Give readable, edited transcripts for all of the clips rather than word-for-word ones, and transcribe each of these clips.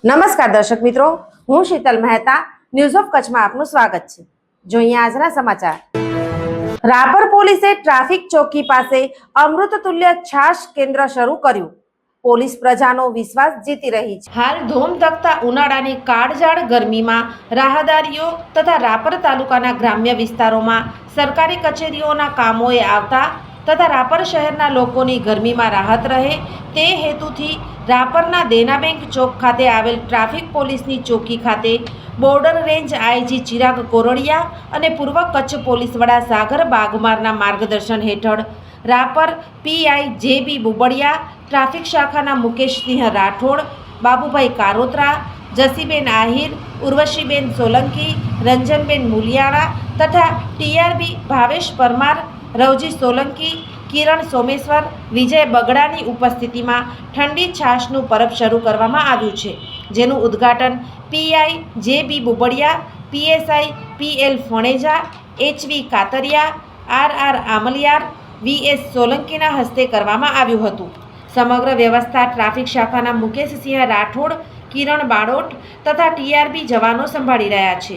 નમસ્કાર દર્શક મિત્રો, હું શીતલ મહેતા ન્યૂઝ ઓફ કચ્છમાં આપનું સ્વાગત છે। જોઈએ આજના સમાચાર। રાપર પોલીસે ટ્રાફિક ચોકી પાસે અમૃતતુલ્ય છાશ કેન્દ્ર શરૂ કર્યું। પોલીસ પ્રજાનો વિશ્વાસ જીતી રહી છે। હાલ ધોમધખતા ઉનાળાની કાળઝાળ ગરમીમાં રાહદારીઓ તથા રાપર તાલુકાના ગ્રામ્ય વિસ્તારોમાં સરકારી કચેરીઓના કામોએ આવતા તથા રાપર શહેરના લોકોની ગરમીમાં રાહત રહે તે હેતુથી રાપરના દેના બેંક ચોક ખાતે આવેલ ટ્રાફિક પોલીસની ચોકી ખાતે border range IG Chirag Kordia અને પૂર્વ કચ્છ પોલીસ વડા સાગર બાગમારના માર્ગદર્શન હેઠળ Rapar PI JB Bubadiya, traffic શાખાના મુકેશસિંહ રાઠોડ, બાબુભાઈ કારોત્રા, જસીબેન આહિર, ઉર્વશીબેન સોલંકી, રંજનબેન મુલિયાણા તથા ટીઆરબી ભાવેશ પરમાર, રવજી સોલંકી, કિરણ સોમેશ્વર, વિજય બગડાની ઉપસ્થિતિમાં ઠંડી છાશનું પરબ શરૂ કરવામાં આવ્યું છે, જેનું ઉદ્ઘાટન PI JB Bubadiya, PSI PL Phaneja, HV Katariya, RR Amaliyar, VS સોલંકીના હસ્તે કરવામાં આવ્યું હતું। સમગ્ર વ્યવસ્થા ટ્રાફિક શાખાના મુકેશસિંહ રાઠોડ, કિરણ બાળોટ તથા ટીઆરબી જવાનો સંભાળી રહ્યા છે।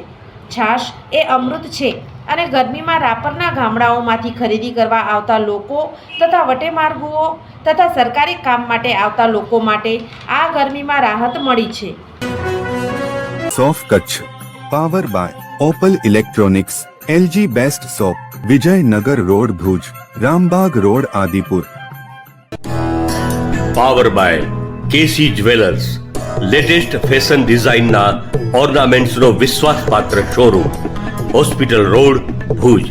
છાશ એ અમૃત છે અને ગરમીમાં રાપરના ગામડાઓમાંથી ખરીદી કરવા આવતા લોકો તથા વટેમાર્ગુઓ તથા સરકારી કામ માટે આવતા લોકો માટે આ ગરમીમાં રાહત મળી છે। સોફ Kutch power by Opal electronics, LG best shop, Vijaynagar road Bhuj, Rambagh road Adipur. Power by KC jewellers, latest fashion ડિઝાઇનના ઓર્નામેન્ટ્સનો વિશ્વાસપાત્ર શોરૂમ, હોસ્પિટલ રોડ ભુજ।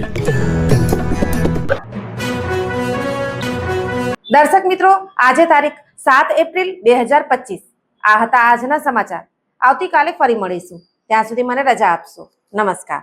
દર્શક મિત્રો, આજે તારીખ 7 એપ્રિલ 2025 આ હતા આજના સમાચાર। આવતીકાલે ફરી મળીશું, ત્યાં સુધી મને રજા આપશો। નમસ્કાર।